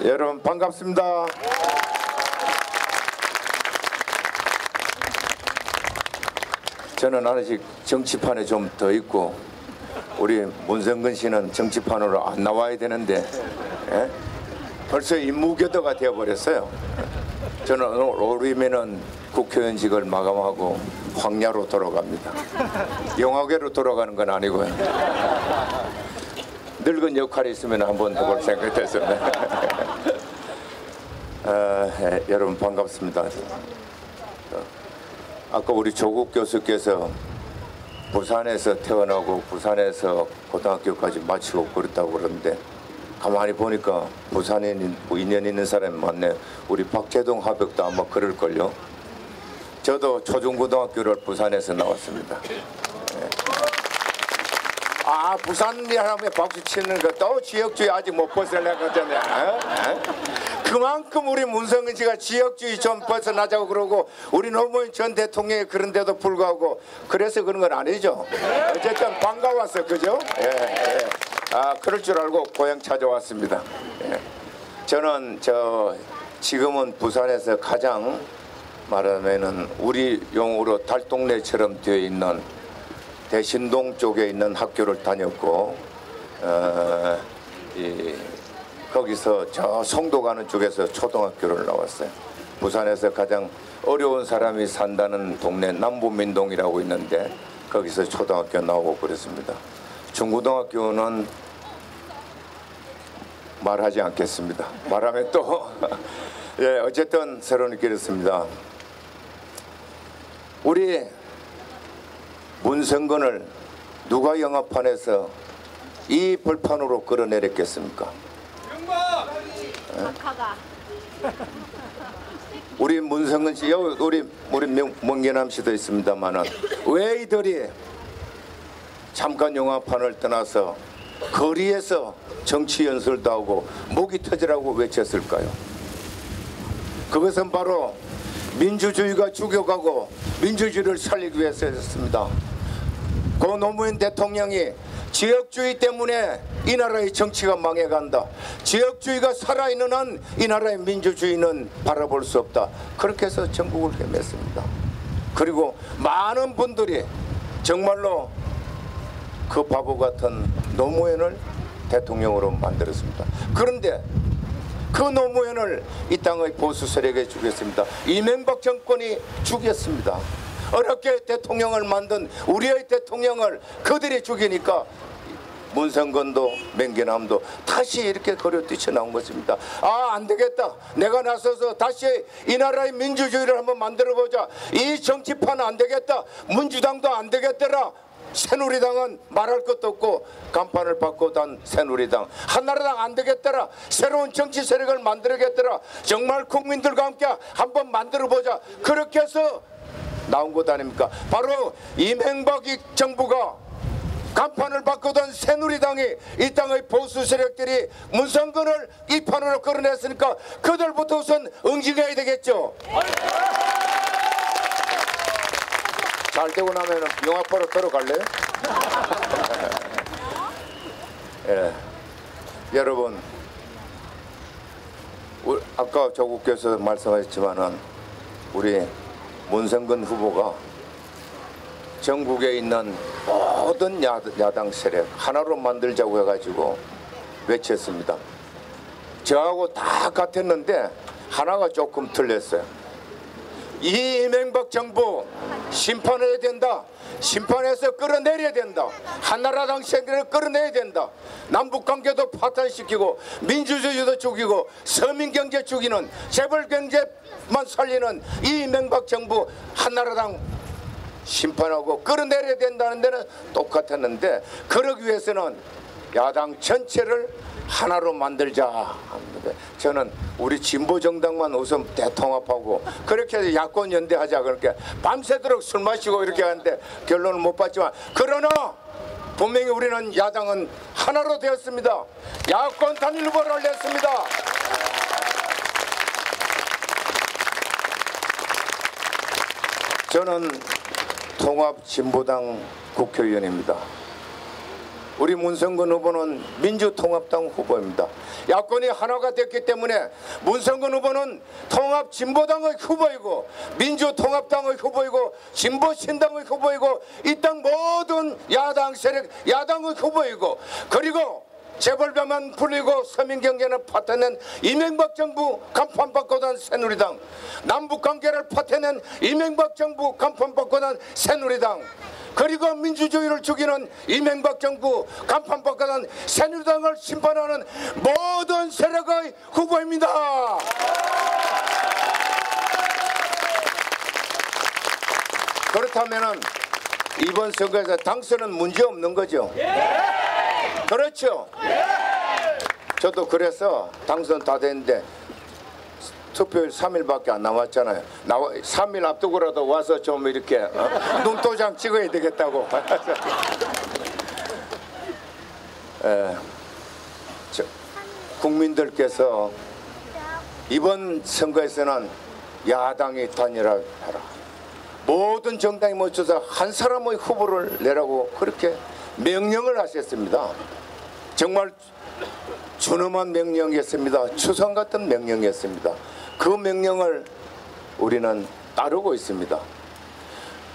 여러분 반갑습니다. 저는 아직 정치판에 좀 더 있고 우리 문성근 씨는 정치판으로 안 나와야 되는데 벌써 임무교도가 되어버렸어요. 저는 오늘이면은 국회의원직을 마감하고 황야로 돌아갑니다. 영화계로 돌아가는 건 아니고요. 늙은 역할이 있으면 한번 해볼 생각이 됐습니다. 여러분 반갑습니다. 아까 우리 조국 교수께서 부산에서 태어나고 부산에서 고등학교까지 마치고 그랬다고 그러는데 가만히 보니까 부산에 인연 있는 사람이 많네. 우리 박재동 하백도 아마 그럴걸요. 저도 초중고등학교를 부산에서 나왔습니다. 아, 부산이라면 박수 치는 것도 지역주의 아직 못 벗어나거든요. 그만큼 우리 문성근 씨가 지역주의 좀 벗어나자고 그러고 우리 노무현 전 대통령이 그런데도 불구하고 그래서 그런 건 아니죠. 어쨌든 반가웠어, 그죠? 아, 그럴 줄 알고 고향 찾아왔습니다. 저는 지금은 부산에서 가장 말하면은 우리 용어로 달동네처럼 되어 있는 대신동 쪽에 있는 학교를 다녔고 거기서 저 송도 가는 쪽에서 초등학교를 나왔어요. 부산에서 가장 어려운 사람이 산다는 동네 남부민동이라고 있는데 거기서 초등학교 나오고 그랬습니다. 중고등학교는 말하지 않겠습니다. 말하면 또 어쨌든 새로운 길이었습니다. 우리 문성근을 누가 영화판에서 이 벌판으로 끌어내렸겠습니까? 우리 문성근 씨, 우리 문계남 씨도 있습니다만은 왜 이들이 잠깐 영화판을 떠나서 거리에서 정치 연설도 하고 목이 터지라고 외쳤을까요? 그것은 바로 민주주의가 죽여가고 민주주의를 살리기 위해서였습니다. 고 노무현 대통령이 지역주의 때문에 이 나라의 정치가 망해간다. 지역주의가 살아있는 한 이 나라의 민주주의는 바라볼 수 없다. 그렇게 해서 전국을 헤맸습니다. 그리고 많은 분들이 정말로 그 바보 같은 노무현을 대통령으로 만들었습니다. 그런데 그 노무현을 이 땅의 보수 세력에 주겠습니다. 이명박 정권이 주겠습니다. 어렵게 대통령을 만든 우리의 대통령을 그들이 죽이니까 문성근도 맹계남도 다시 이렇게 거려 뛰쳐나온 것입니다. 아, 안 되겠다. 내가 나서서 다시 이 나라의 민주주의를 한번 만들어보자. 이 정치판은 안 되겠다. 민주당도 안 되겠더라. 새누리당은 말할 것도 없고 간판을 받고 단 새누리당, 한나라당 안 되겠더라. 새로운 정치 세력을 만들겠더라. 정말 국민들과 함께 한번 만들어보자. 그렇게 해서 나온 것 아닙니까? 바로 이명박 정부가 간판을 바꾸던 새누리당이 이 땅의 보수 세력들이 문성근을 이 판으로 끌어냈으니까 그들부터 우선 응징해야 되겠죠. 잘 되고 나면 영화보러 들어갈래요? 여러분, 아까 조국께서 말씀하셨지만은 우리 문성근 후보가 전국에 있는 모든 야당 세력 하나로 만들자고 해가지고 외쳤습니다. 저하고 다 같았는데 하나가 조금 틀렸어요. 이명박 정부 심판해야 된다. 심판해서 끌어내려야 된다. 한나라당 세력을 끌어내야 된다. 남북관계도 파탄시키고 민주주의도 죽이고 서민경제 죽이는 재벌경제만 살리는 이명박 정부 한나라당 심판하고 끌어내려야 된다는 데는 똑같았는데 그러기 위해서는 야당 전체를 하나로 만들자. 저는 우리 진보정당만 우선 대통합하고 그렇게 해서 야권 연대하자 그렇게 밤새도록 술 마시고 이렇게 하는데 결론을 못 봤지만 그러나 분명히 우리는 야당은 하나로 되었습니다. 야권 단일 후보를 냈습니다. 저는 통합진보당 국회의원입니다. 우리 문성근 후보는 민주통합당 후보입니다. 야권이 하나가 됐기 때문에 문성근 후보는 통합진보당의 후보이고 민주통합당의 후보이고 진보신당의 후보이고 이 땅 모든 야당 세력 야당의 후보이고 그리고 재벌배만 불리고 서민경제를 파탄낸 이명박 정부 간판받고 난 새누리당, 남북관계를 파탄낸 이명박 정부 간판받고 난 새누리당, 그리고 민주주의를 죽이는 이명박 정부 간판받고 난 새누리당을 심판하는 모든 세력의 후보입니다. 그렇다면 이번 선거에서 당선은 문제없는 거죠? 그렇죠? 저도 그래서 당선 다 됐는데 투표일 3일밖에 안 남았잖아요. 3일 앞두고라도 와서 좀 이렇게 눈도장 찍어야 되겠다고. 국민들께서 이번 선거에서는 야당이 단일화하라, 모든 정당이 모여서 한 사람의 후보를 내라고 그렇게 명령을 하셨습니다. 정말 준엄한 명령이었습니다. 추상 같은 명령이었습니다. 그 명령을 우리는 따르고 있습니다.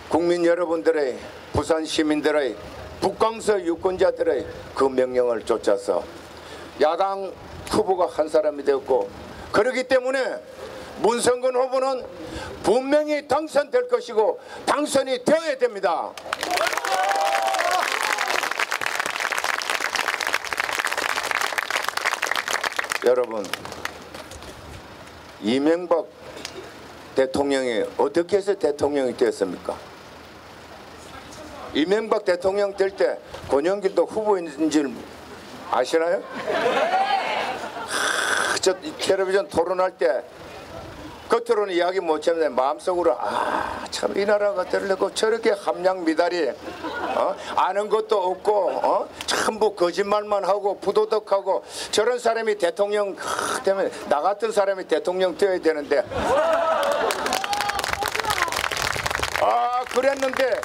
국민 여러분들의, 부산 시민들의, 북광서 유권자들의 그 명령을 쫓아서 야당 후보가 한 사람이 되었고, 그렇기 때문에 문성근 후보는 분명히 당선될 것이고 당선이 되어야 됩니다. 여러분, 이명박 대통령이 어떻게 해서 대통령이 됐습니까? 이명박 대통령 될 때 권영길도 후보인 줄 아시나요? 저 텔레비전 토론할 때 겉으로는 이야기 못했는데 마음속으로 참 이 나라가 되려고 저렇게 함량 미달이 아는 것도 없고 전부 거짓말만 하고 부도덕하고 저런 사람이 대통령 되면 나 같은 사람이 대통령 되어야 되는데 그랬는데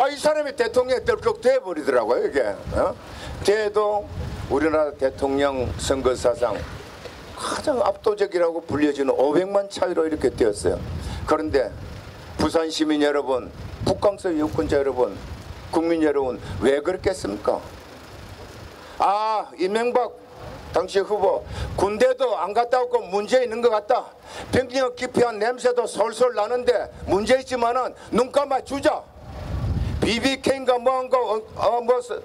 이 사람이 대통령이 덜컥 돼버리더라고요. 이게 돼도 우리나라 대통령 선거 사상 가장 압도적이라고 불려지는 500만 차이로 이렇게 되었어요. 그런데 부산 시민 여러분, 북광서 유권자 여러분, 국민 여러분, 왜 그랬겠습니까? 이명박 당시 후보 군대도 안 갔다 왔고 문제 있는 것 같다. 병력 기피한 냄새도 솔솔 나는데 문제 있지만은 눈 감아 주자. BBK인가 뭐한거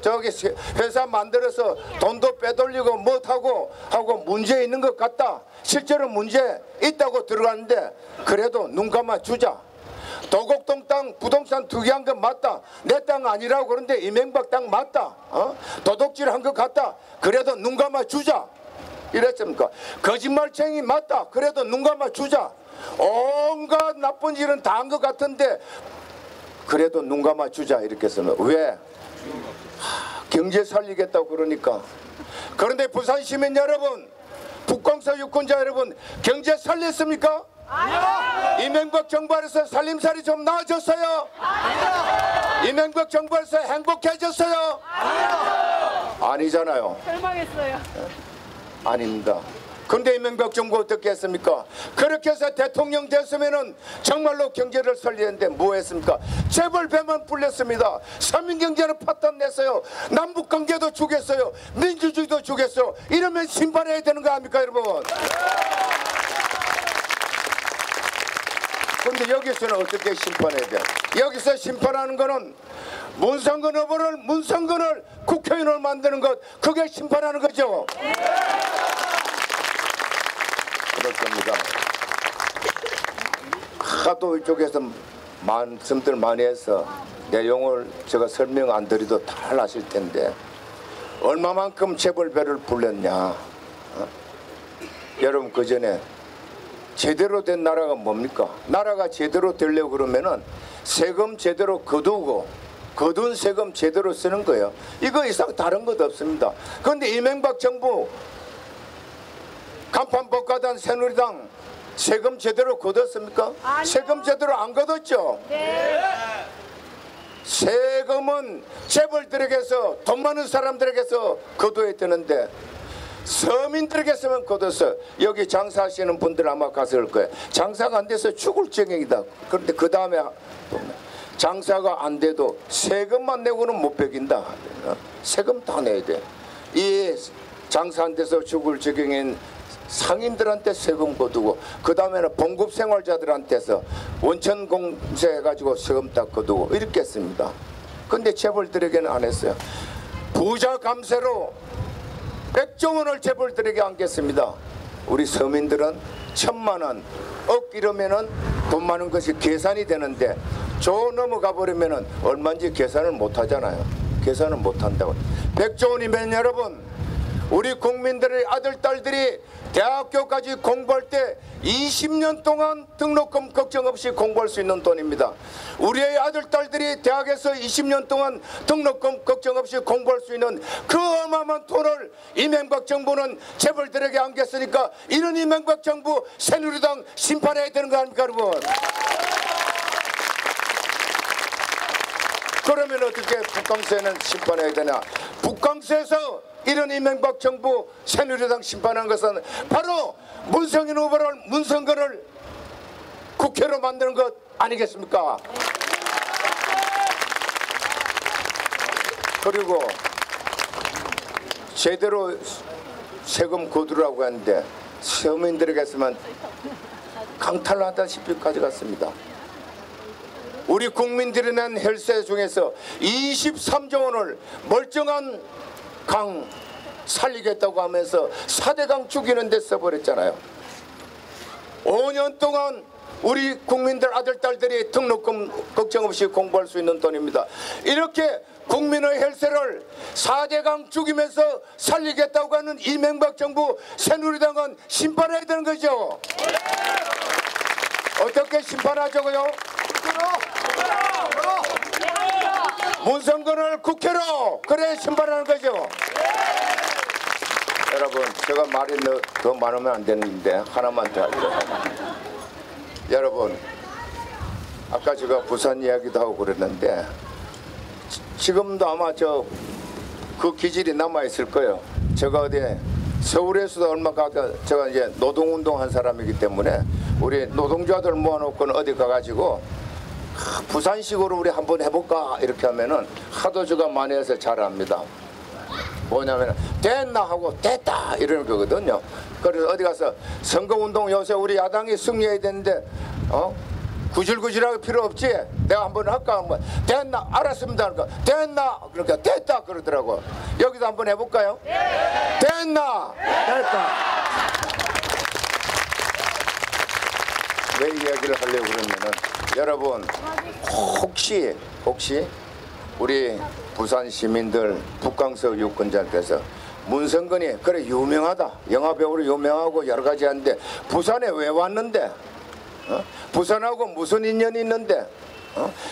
저기 회사 만들어서 돈도 빼돌리고 못하고 하고 문제 있는 것 같다. 실제로 문제 있다고 들어갔는데 그래도 눈 감아 주자. 도곡동 땅 부동산 투기한 건 맞다. 내 땅 아니라고 그러는데 이명박 땅 맞다. 도둑질한 것 같다. 그래도 눈 감아 주자. 이랬습니까? 거짓말쟁이 맞다. 그래도 눈 감아 주자. 온갖 나쁜 일은 다 한 것 같은데 그래도 눈 감아 주자. 이렇게 해서는 왜? 경제 살리겠다고 그러니까. 그런데 부산 시민 여러분, 북광서 유권자 여러분, 경제 살렸습니까? 아니요. 이명박 정부 안에서 살림살이 좀 나아졌어요? 아니요. 이명박 정부 안에서 행복해졌어요? 아니요. 아니잖아요. 절망했어요. 아닙니다. 근데 이명박 정부 어떻게 했습니까? 그렇게 해서 대통령 됐으면은 정말로 경제를 살리는데 뭐 했습니까? 재벌 배만 불렸습니다. 서민경제는 파탄 냈어요. 남북관계도 죽였어요. 민주주의도 죽였어요. 이러면 심판해야 되는 거 아닙니까, 여러분? 근데 여기서는 어떻게 심판해야 돼? 여기서 심판하는 거는 문성근을 국회의원을 만드는 것, 그게 심판하는 거죠. 그렇습니다. 하도 이쪽에서 말씀들 많이 해서 내용을 제가 설명 안 드려도 다 아실 텐데 얼마만큼 재벌배를 불렸냐. 여러분, 그 전에 제대로 된 나라가 뭡니까? 나라가 제대로 되려고 그러면은 세금 제대로 거두고 거둔 세금 제대로 쓰는 거예요. 이거 이상 다른 것 없습니다. 그런데 이명박 정부 간판 법과단 새누리당 세금 제대로 거뒀습니까? 아니요. 세금 제대로 안 거뒀죠? 네. 세금은 재벌들에게서 돈 많은 사람들에게서 거둬야 되는데 서민들에게서만 거둬서 여기 장사하시는 분들 아마 갔을 거예요. 장사가 안 돼서 죽을 지경이다. 그런데 그 다음에 장사가 안 돼도 세금만 내고는 못 베긴다. 세금 다 내야 돼. 이 장사 안 돼서 죽을 지경인 상인들한테 세금 거두고 그 다음에는 봉급생활자들한테서 원천 공세해가지고 세금 딱 거두고 이렇게 했습니다. 근데 재벌들에게는 안 했어요. 부자 감세로 100조 원을 재벌들에게 안겼습니다. 우리 서민들은 1000만 원, 억 이러면은 돈 많은 것이 계산이 되는데 조 넘어가 버리면은 얼마인지 계산을 못 하잖아요. 계산을 못 한다고. 100조 원이면 여러분, 우리 국민들의 아들, 딸들이 대학교까지 공부할 때 20년 동안 등록금 걱정 없이 공부할 수 있는 돈입니다. 우리의 아들, 딸들이 대학에서 20년 동안 등록금 걱정 없이 공부할 수 있는 그 어마어마한 돈을 이명박 정부는 재벌들에게 안겼으니까 이런 이명박 정부 새누리당 심판해야 되는 거 아닙니까, 여러분? 그러면 어떻게 북강세는 심판해야 되냐? 북강세에서 이런 이명박 정부 새누리당 심판한 것은 바로 문성인 후보를 문성근을 국회로 만드는 것 아니겠습니까? 그리고 제대로 세금 거두라고 했는데 서민들에게서만 강탈하다시피 가져갔습니다. 우리 국민들이 낸 혈세 중에서 23조 원을 멀쩡한 강 살리겠다고 하면서 4대 강 죽이는 데 써버렸잖아요. 5년 동안 우리 국민들 아들, 딸들이 등록금 걱정 없이 공부할 수 있는 돈입니다. 이렇게 국민의 혈세를 4대 강 죽이면서 살리겠다고 하는 이명박 정부 새누리당은 심판해야 되는 거죠. 어떻게 심판하자고요? 문성근을 국회로 그래 심판하는 거죠. 여러분, 제가 말이 더 많으면 안 되는데 하나만 더 하죠. 여러분, 아까 제가 부산 이야기도 하고 그랬는데 지금도 아마 그 기질이 남아 있을 거예요. 제가 어디 서울에서도 얼마 가다 제가 이제 노동운동 한 사람이기 때문에 우리 노동자들 모아놓고는 어디 가가지고 부산식으로 우리 한번 해볼까 이렇게 하면은 하도 제가 많이 해서 잘합니다. 뭐냐면 됐나 하고 됐다 이러는 거거든요. 그래서 어디 가서 선거운동 요새 우리 야당이 승리해야 되는데 구질구질하게 필요 없지, 내가 한번 할까 하면 됐나 알았습니다 그러니까 됐나 그러니까 됐다 그러더라고. 여기도 한번 해볼까요? 됐나 됐다. 왜 이야기를 하려고 그러면은 여러분, 혹시 우리 부산 시민들 북강서 유권자께서 문성근이 그래 유명하다, 영화배우로 유명하고 여러 가지 하는데 부산에 왜 왔는데, 부산하고 무슨 인연이 있는데,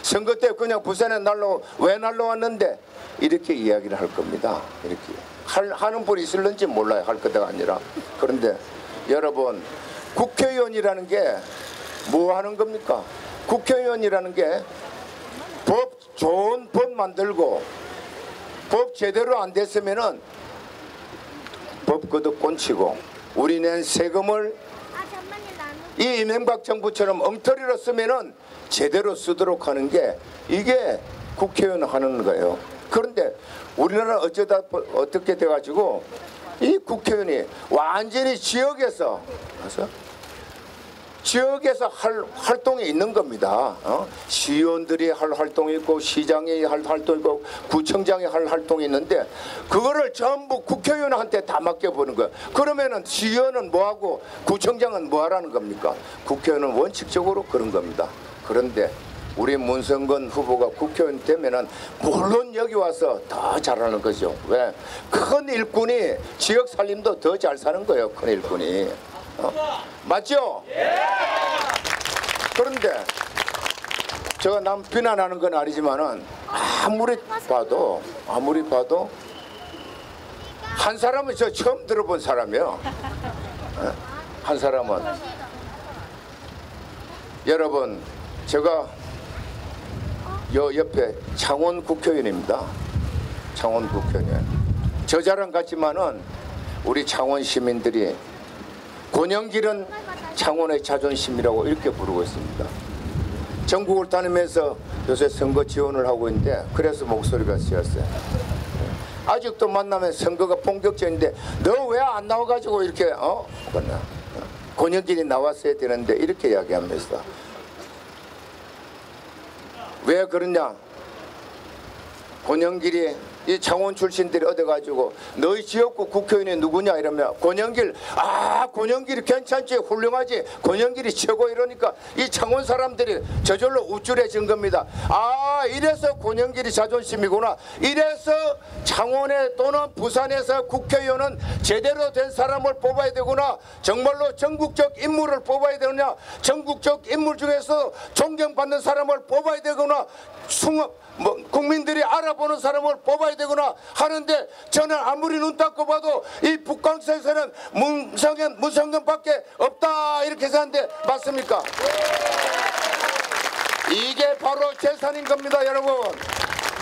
선거 때 그냥 부산에 왜 날로 왔는데, 이렇게 이야기를 할 겁니다. 이렇게 하는 분이 있을는지 몰라요. 할 거가 아니라. 그런데 여러분, 국회의원이라는 게 뭐 하는 겁니까? 국회의원이라는 게 좋은 법 만들고 법 제대로 안 됐으면은 법 거듭 꼰치고 우리 낸 세금을 이 이명박 정부처럼 엉터리로 쓰면은 제대로 쓰도록 하는 게 이게 국회의원 하는 거예요. 그런데 우리나라는 어쩌다 어떻게 돼가지고 이 국회의원이 완전히 지역에서 할 활동이 있는 겁니다. 시의원들이 할 활동이 있고 시장이 할 활동이 있고 구청장이 할 활동이 있는데 그거를 전부 국회의원한테 다 맡겨보는 거예요. 그러면은 시의원은 뭐하고 구청장은 뭐하라는 겁니까? 국회의원은 원칙적으로 그런 겁니다. 그런데 우리 문성근 후보가 국회의원 되면은 물론 여기 와서 더 잘하는 거죠. 왜? 큰 일꾼이 지역 살림도 더 잘 사는 거예요. 큰 일꾼이. 맞죠? 그런데 제가 남 비난하는 건 아니지만은 아무리 봐도 한 사람은 저 처음 들어본 사람이에요. 한 사람은 여러분, 제가 요 옆에 창원 국회의원입니다. 창원 국회의원. 저 자랑 같지만은 우리 창원 시민들이 권영길은 창원의 자존심이라고 이렇게 부르고 있습니다. 전국을 다니면서 요새 선거 지원을 하고 있는데 그래서 목소리가 쓰였어요. 아직도 만나면 선거가 본격적인데 너 왜 안 나와가지고 이렇게 권영길이 나왔어야 되는데 이렇게 이야기합니다. 왜 그러냐? 권영길이 이 창원 출신들이 얻어가지고 너희 지역구 국회의원이 누구냐 이러면 권영길, 권영길이 괜찮지, 훌륭하지, 권영길이 최고 이러니까 이 창원 사람들이 저절로 우쭐해진 겁니다. 이래서 권영길이 자존심이구나. 이래서 창원에 또는 부산에서 국회의원은 제대로 된 사람을 뽑아야 되구나. 정말로 전국적 인물을 뽑아야 되느냐, 전국적 인물 중에서 존경받는 사람을 뽑아야 되구나, 국민들이 알아보는 사람을 뽑아야 되구나 하는데, 저는 아무리 눈 닦고 봐도 이 북광서에서는 문성근밖에 없다 이렇게 생각하는데 맞습니까? 이게 바로 재산인 겁니다, 여러분.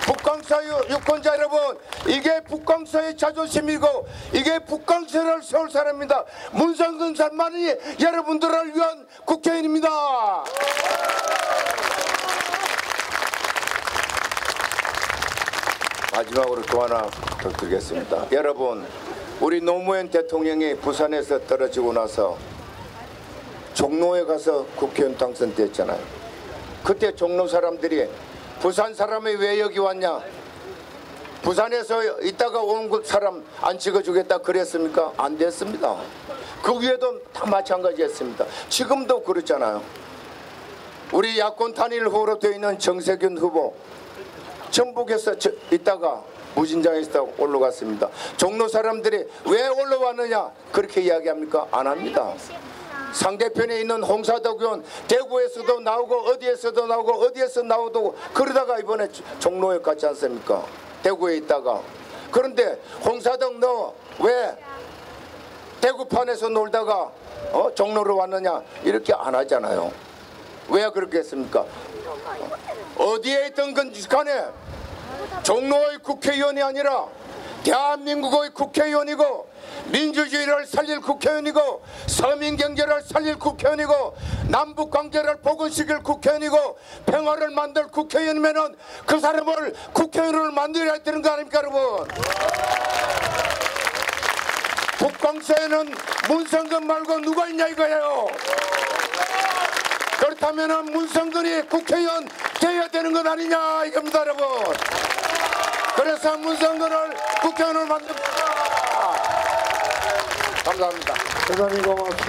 북광서 유권자 여러분, 이게 북광서의 자존심이고 이게 북광서를 세울 사람입니다. 문성근 산만이 여러분들을 위한 국회의원입니다. 마지막으로 또 하나 더 드리겠습니다. 여러분, 우리 노무현 대통령이 부산에서 떨어지고 나서 종로에 가서 국회의원 당선됐잖아요. 그때 종로 사람들이 부산 사람이 왜 여기 왔냐, 부산에서 있다가 온 사람 안 찍어주겠다 그랬습니까? 안 됐습니다. 그 위에도 다 마찬가지였습니다. 지금도 그렇잖아요. 우리 야권 단일 후보로 되어 있는 정세균 후보 전북에서 있다가 무진장에 있다가 올라갔습니다. 종로 사람들이 왜 올라왔느냐 그렇게 이야기합니까? 안 합니다. 상대편에 있는 홍사덕 의원 대구에서도 나오고 어디에서도 나오고 어디에서 나오고 그러다가 이번에 종로에 갔지 않습니까? 대구에 있다가. 그런데 홍사덕 너 왜 대구판에서 놀다가 종로로 왔느냐 이렇게 안 하잖아요. 왜 그렇게 했습니까? 어디에 있던 건 간에 종로의 국회의원이 아니라 대한민국의 국회의원이고 민주주의를 살릴 국회의원이고 서민경제를 살릴 국회의원이고 남북관계를 복원시킬 국회의원이고 평화를 만들 국회의원이면은 그 사람을 국회의원을 만들어야 되는 거 아닙니까, 여러분? 북광서에는 문성근 말고 누가 있냐 이거예요. 그렇다면 문성근이 국회의원 돼야 되는 것 아니냐 이겁니다, 여러분. 그래서 문성근을 국회의원을 만듭니다. 감사합니다. 대단히 고맙습니다.